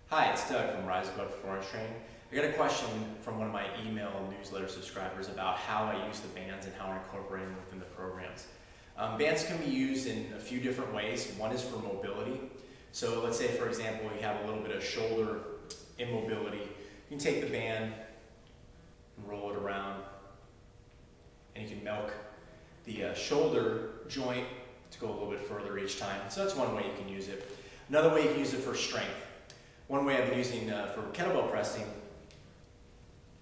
Hi, it's Doug from Rise Above Performance Training. I got a question from one of my email newsletter subscribers about how I use the bands and how I incorporate them within the programs. Bands can be used in a few different ways. One is for mobility. So let's say, for example, you have a little bit of shoulder immobility. You can take the band and roll it around, and you can milk the shoulder joint to go a little bit further each time. So that's one way you can use it. Another way you can use it for strength. One way I've been using for kettlebell pressing,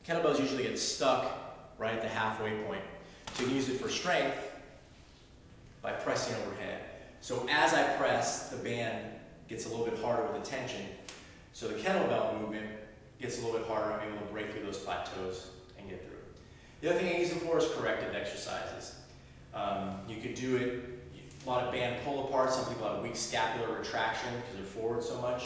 kettlebells usually get stuck right at the halfway point. So you can use it for strength by pressing overhead. So as I press, the band gets a little bit harder with the tension. So the kettlebell movement gets a little bit harder. I'm able to break through those plateaus and get through. The other thing I use it for is corrective exercises. You could do it, a lot of band pull apart. Some people have weak scapular retraction because they're forward so much.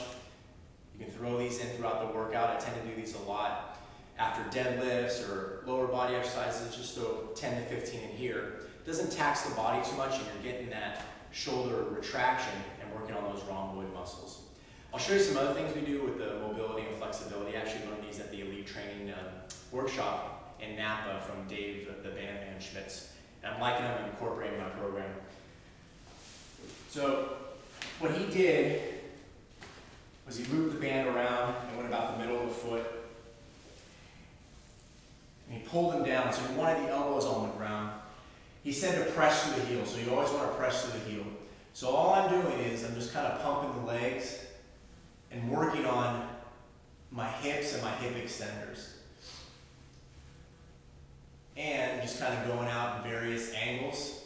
You can throw these in throughout the workout. I tend to do these a lot after deadlifts or lower body exercises. Just throw 10 to 15 in here. It doesn't tax the body too much, and you're getting that shoulder retraction and working on those rhomboid muscles. I'll show you some other things we do with the mobility and flexibility. I actually learned these at the Elite Training workshop in Napa from Dave, the Bandman Schmitz. And I'm liking them and incorporating my program. So what he did was he looped the band around and went about the middle of the foot. And he pulled them down, so he wanted the elbows on the ground. He said to press through the heel, so you always want to press through the heel. So all I'm doing is I'm just kind of pumping the legs and working on my hips and my hip extenders. And just kind of going out in various angles.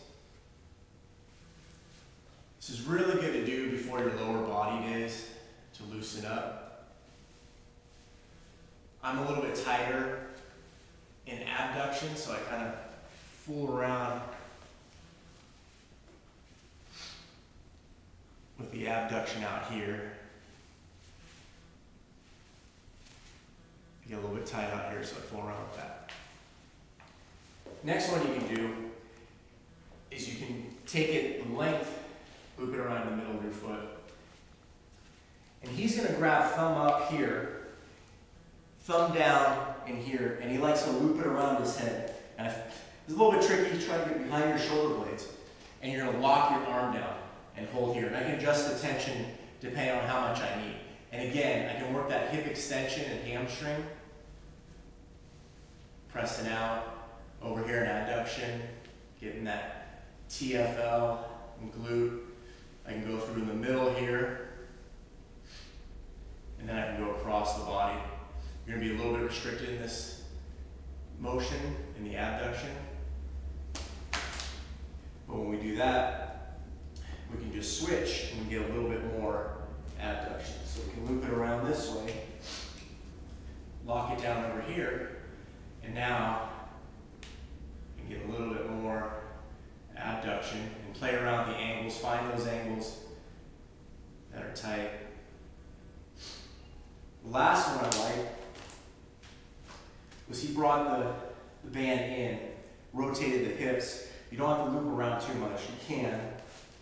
This is really good to do before your lower body days to loosen up. I'm a little bit tighter in abduction, so I kind of fool around with the abduction out here. I get a little bit tight out here, so I fool around with that. Next one you can do is you can take it in length, loop it around the middle of your foot. And he's going to grab thumb up here, thumb down in here, and he likes to loop it around his head. And it's a little bit tricky to try to get behind your shoulder blades. And you're going to lock your arm down and hold here. And I can adjust the tension depending on how much I need. And again, I can work that hip extension and hamstring, pressing out. Over here in adduction, getting that TFL and glute. I can go through in the middle here, and then I can go across the body. You're going to be a little bit restricted in this motion, in the abduction. But when we do that, we can just switch and get a little bit more abduction. So we can loop it around this way, lock it down over here, and now get a little bit more abduction and play around the angles, find those angles that are tight. The last one I like was he brought the band in, rotated the hips. You don't have to loop around too much. You can.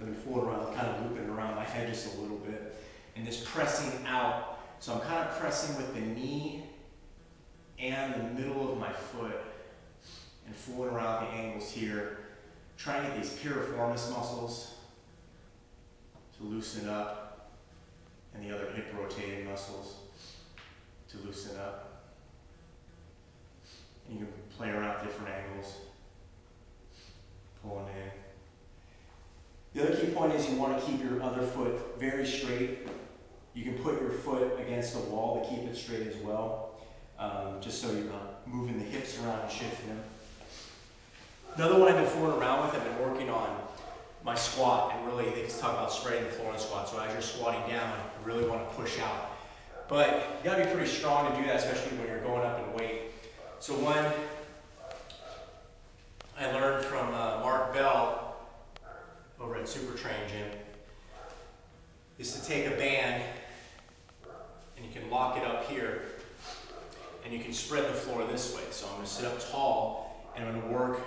I've been fooling around, kind of looping around my head just a little bit. And this pressing out. So I'm kind of pressing with the knee and the middle of my foot, and fooling around the angles here, trying to get these piriformis muscles to loosen up, and the other hip rotating muscles to loosen up. And you can play around different angles, pulling in. The other key point is you want to keep your other foot very straight. You can put your foot against the wall to keep it straight as well, just so you're not moving the hips around and shifting them. Another one I've been fooling around with, I've been working on my squat, and really they talk about spreading the floor in the squat. So as you're squatting down, you really want to push out. But you gotta be pretty strong to do that, especially when you're going up in weight. So one I learned from Mark Bell over at Super Train Gym is to take a band and you can lock it up here and you can spread the floor this way. So I'm going to sit up tall and I'm going to work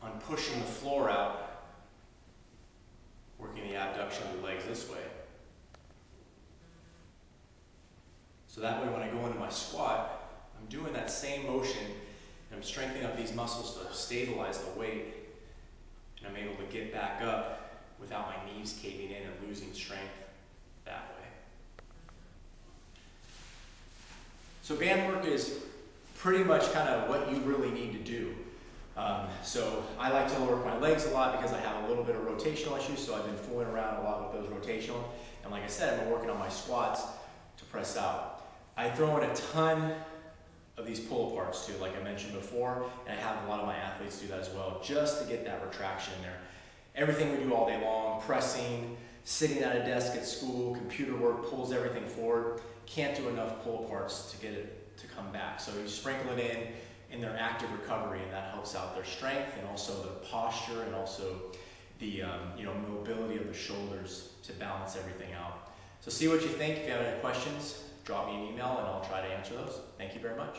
on pushing the floor out, working the abduction of the legs this way. So that way when I go into my squat, I'm doing that same motion and I'm strengthening up these muscles to stabilize the weight, and I'm able to get back up without my knees caving in and losing strength that way. So band work is pretty much kind of what you really need to do. So I like to work my legs a lot because I have a little bit of rotational issues, so I've been fooling around a lot with those rotational. And like I said, I've been working on my squats to press out. I throw in a ton of these pull aparts too, like I mentioned before, and I have a lot of my athletes do that as well, just to get that retraction in there. Everything we do all day long, pressing, sitting at a desk at school, computer work pulls everything forward. Can't do enough pull aparts to get it to come back. So you sprinkle it in their active recovery, and that helps out their strength and also the posture and also the mobility of the shoulders to balance everything out. So see what you think. If you have any questions, drop me an email and I'll try to answer those. Thank you very much.